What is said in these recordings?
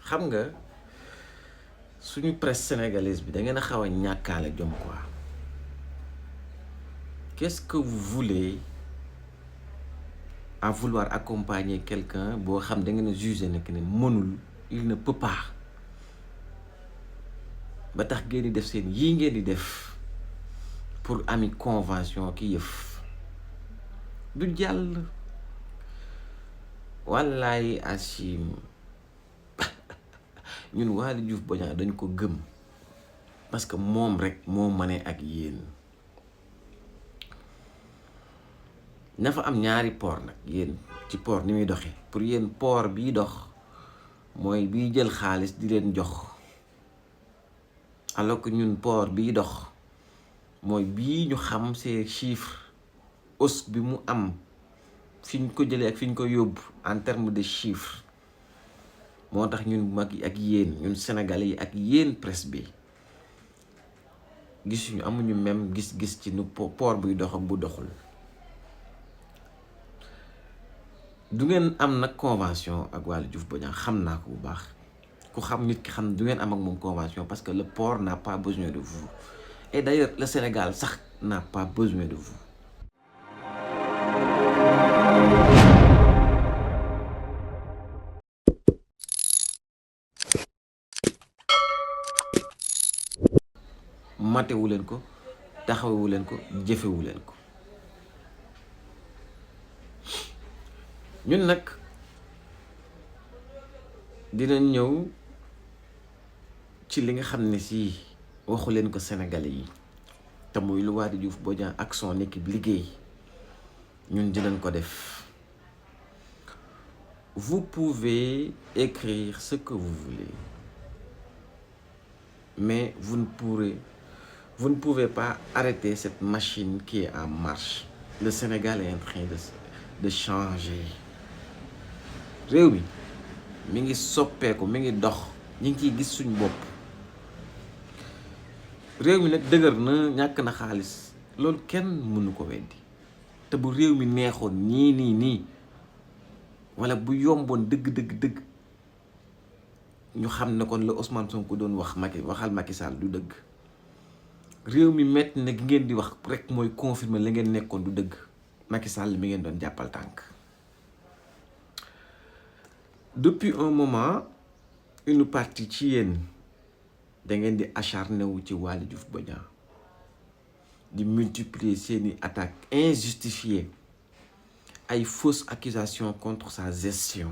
xam nga suñu presse sénégalaise bi da ngeen a xaw a ñàkkaale jom quoi. Qu'est-ce que vous voulez à vouloir accompagner quelqu'un boo xam da ngeen a jugé ne que ne mënul il ne peut pas ba tax ngeen di def seen yii ngeen di def pour ami convention ki yëf du jàll. Wallaay Achim ñun Waly Diouf Bodiang dañ ko gëm parce que moom rek moo mane ak yéen. na fa am ñaari port nag yéen ci port ni muy doxee pour yéen port bii dox mooy bii jël xaalis di leen jox alors que ñun port bii dox mooy bii ñu xam ces chiffres hausse bi mu am fi ñu ko jëlee ak fi ñu ko yóbbu en terme de chiffres moo tax ñun mag yi ak yéen ñun Sénégalais yi ak yéen presse bi gisuñu amuñu même gis-gis ci nu port buy dox ak bu doxul. du ngeen am nag convention ak Waly Diouf Bodiang xam naa ko bu baax ku xam nit ki xam du ngeen am ak moom convention parce que le port n'a pas besoin de vous et d'ailleurs le Sénégal sax n'a pas besoin de vous. matewu leen ko taxawewu leen ko jëfewu leen ko. ñun nag dinañ ñëw ci li nga xam ne si waxu leen ko Sénégalais yi te muy lu Waly Diouf Bodiang ak son équipe liggéey ñun dinañ ko def. Vous pouvez écrire ce que vous voulez mais vous ne pouvez pas arrêter cette machine qui est en marche. Le Sénégal est en train de changer. réew mi ngi soppeeku mi ngi dox ñi ngi ciy gis suñ bopp. réew mi nag dëgër na ñàkk na xaalis loolu kenn mënu ko weddi te bu réew mi neexoon nii wala bu yomboon dëgg ñu xam ne kon la Ousmane Sonko doon waxal Macky Sall du dëgg. réew mi metti na gi ngeen di wax rek mooy confirmer la ngeen nekkoon du dëgg. Macky Sall mi ngeen doon jàppal tànk. depuis un moment une partie ci yéen da ngeen di acharné wu ci Waly Diouf Bodiang di multiplier seeni attaques injustifiées ay fausses accusations contre sa gestion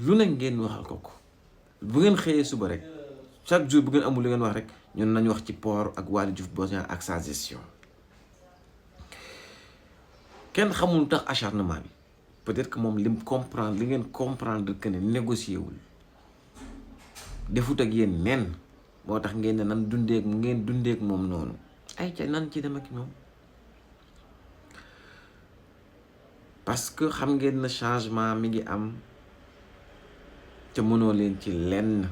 lu ne ngeen waxal ko bu ngeen xëyee suba rek chaque jour bu ngeen amul lu ngeen wax rek ñun nañu wax ci port ak Waly Diouf Bodiang ak sa gestion. kenn xamul tax acharnement bi peut-être que moom li ngeen comprendre que ne négocier wul defut ak yéen nen moo tax ngeen ne nan dundeek moom noonu ay ca nan ci dem ak moom parce que xam ngeen na changement mi ngi am ca mënoo leen ci lenn.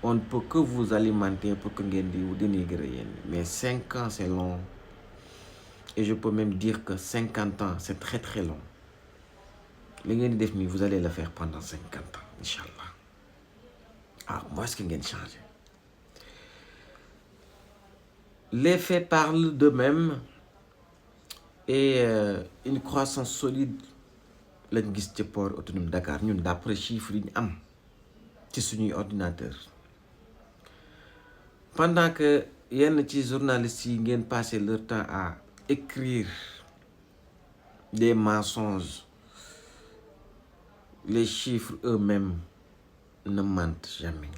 on ne peut que vous alimenter pour que ngeen di dénigrer yéen mais 5 ans c'est long. Et je peux même dire que 50 ans, c'est très très long. Vous allez le faire pendant 50 ans, Inch'Allah. Alors, moi, est-ce que vous avez changé? Les faits parlent d'eux-mêmes et une croissance solide. Lañ gis ci port autonome Dakar ñun d'après chiffres yi ñu am ci suñuy ordinateur. Pendant que yenn ci journalistes yi ngeen passé leur temps à écrire des mensonges, les chiffres eux-mêmes ne mentent jamais.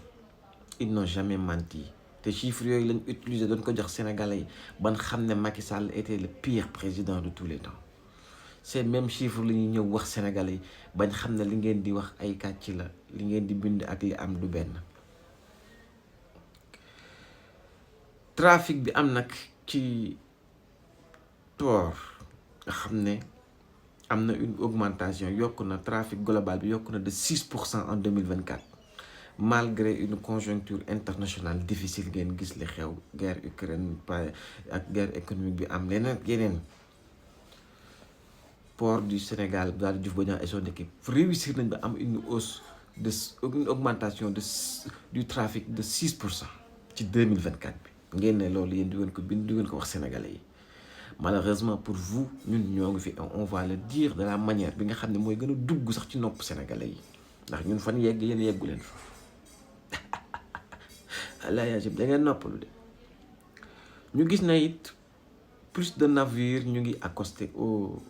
Ils n'ont jamais menti. Te chiffres yooyu lañ utiliser doon ko jox Sénégalais yi ban xam ne Macky Sall était le pire président de tous les temps. Ces mêmes chiffres la ñuy ñëw wax Sénégalais yi bañ xam ne li ngeen di wax ay kàcc la li ngeen di bind ak li am du benn. Trafic bi am nag ci port nga xam ne am na une augmentation yokku na trafic global bi yokku na de 6% en 2024 malgré une conjoncture internationale difficile ngeen gis li xew guerre Ukraine ak guerre économique bi am leneen ak yeneen. port du Sénégal Waly Diouf Bodiang et son équipe réussir nañ ba am une augmentation du trafic de 6% ci 2024 bi ngeen ne loolu yéen di ngeen ko bind di ngeen ko wax sénégalais yi. Malheureusement pour vous ñun ñoo ngi fi on va le dire de la manière bi nga xam ne mooy gën a dugg sax ci nopp sénégalais yi ndax ñun fan yegg yéen yeggu leen fa allah yaa da ngeen noppalu de. ñu gis na it plus de navires ñu ngi accosté au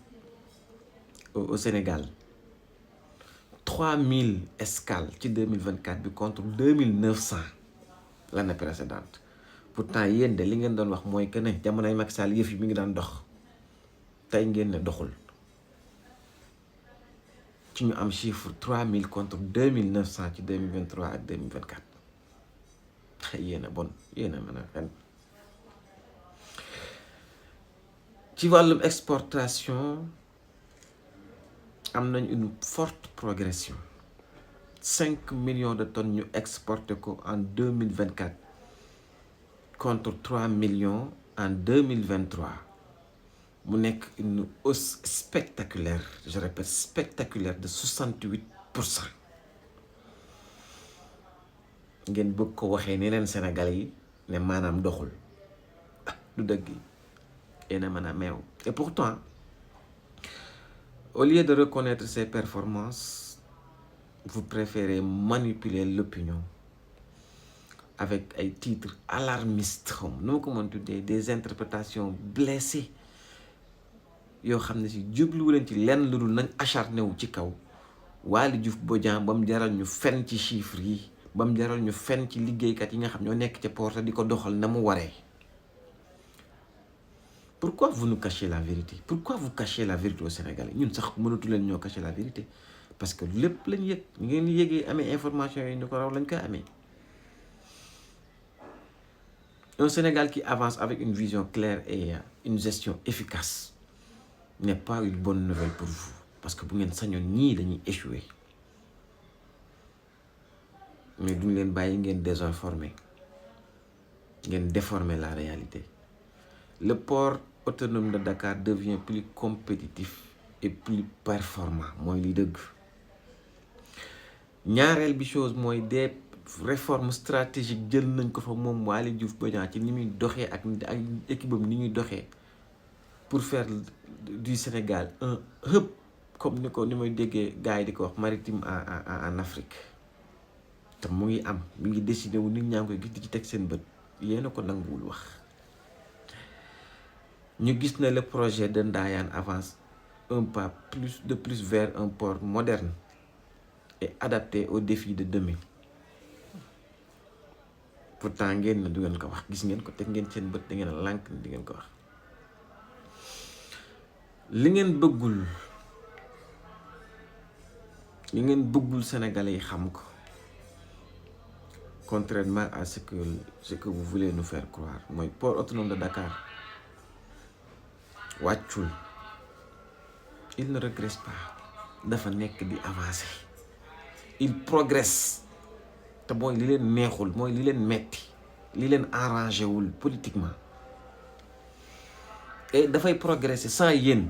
Sénégal 3000 escales ci 2024 bi contre 2900 l'année précédente. Pourtant yéen de li ngeen doon wax mooy que ne jamonoy Macky Sall yëf yi mi ngi daan dox tey ngeen ne doxul ci ñu am chiffre 3000 contre 2900 ci 2023 ak 2024 yéen a bon yéen a mën a fen. ci wàllum exportation am nañ une forte progression 5 millions de tonnes ñu exporté ko en 2024 contre 3 millions en 2023 mu nekk une hausse spectaculaire, je répète spectaculaire, de 68%. ngeen bëgg ko waxee ne leen Sénégalais yi ne maanaam doxul du dëgg yi na mën a meew. Et pourtant au lieu de reconnaître ses performances vous préférez manipuler l'opinion avec ay titres alarmistes xam nu ma ko mën tuddee des interprétations blessées yoo xam ne si jubluwu leen ci lenn lu dul nañ acharné wu ci kaw Waly Diouf Bodiang ba mu jaral ñu fen ci chiffres yi ba mu jaral ñu fen ci liggéeykat yi nga xam ñoo nekk ca porte di ko doxal na mu waree. Pourquoi vous nous cachez la vérité? Pourquoi vous cachez la vérité aux Sénégalais? ñun sax mënatu leen ñoo cacher la vérité parce que lépp lañ yëg ñu ngeen yëgee amee information yi ñu ko raw lañ koy amee. Un Sénégal qui avance avec une vision claire et une gestion efficace n'est pas une bonne nouvelle pour vous parce que bu ngeen sañoon ñii dañuy échouer mais duñ leen bàyyi ngeen désinformer ngeen déformer la réalité. Le port autonome de Dakar devient plus compétitif et plus performant mooy li dëgg. ñaareel bi chose mooy des réforme stratégique jël nañ ko fa moom Waly Diouf Bodiang ci ni muy doxee ak équipe am ni ñuy doxee pour faire du Sénégal un hub comme ni may déggee gars yi di ko wax maritime en Afrique te mu ngi am mi ngi décidé wu nit ñaa ngi koy gis di ci teg seen bët yéena ko nanguwul wax. ñu gis na le projet de Ndayane avance un pas de plus vers un port moderne et adapté aux défis de demain. Pourtant ngeen na du ngeen ko wax gis ngeen ko teg ngeen seen bët da ngeen a lànk di ngeen ko wax. li ngeen bëggul Sénégalais yi xam ko contrairement à ce que vous voulez nous faire croire mooy port autonome de Dakar wàccul, il ne regresse pas, dafa nekk di avancer, il progresse. te mooy li leen neexul mooy li leen metti li leen arrangé wul politiquement et dafay progresser sans yéen.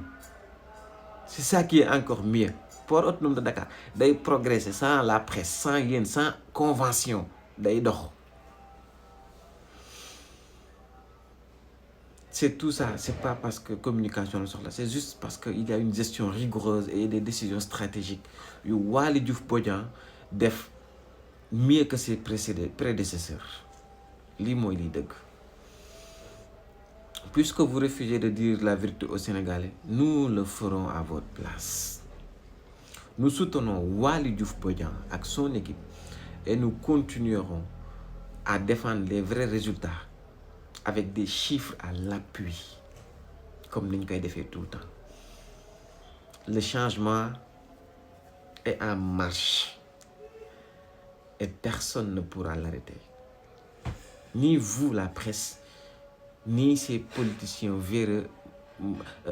C'est ça qui est encore mieux. Port autonome de Dakar day progresser sans la presse sans yéen sans convention day dox. C'est tout ça, c'est pas parce que communication la soxla, c'est juste parce que il y a une gestion rigoureuse et des décisions stratégiques yu Waly Diouf Bodiang def mieux que ses prédécesseurs. Lii mooy liy dëgg. Puisque vous refusez de dire la vérité aux Sénégalais, nous le ferons à votre place. Nous soutenons Waly Diouf Bodiang ak son équipe et nous continuerons à défendre les vrais résultats avec des chiffres à l'appui, comme ni ñu koy defee tout le temps. Le changement est en marche et personne ne pourra l'arrêter. Ni vous, la presse, ni ces politiciens véreux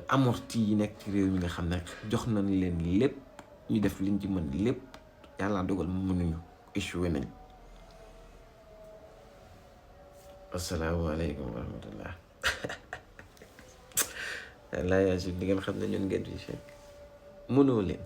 amortis yi nekk ci réew mi nga xam ne jox nañ leen lépp ñu def liñ ci mën lépp yàlla dogal mënuñu échoué nañ. asalaamaaleykum wa rahmatullah. wallaahi di ngeen xam ne ñun ngeen fi fekk. mënoo leen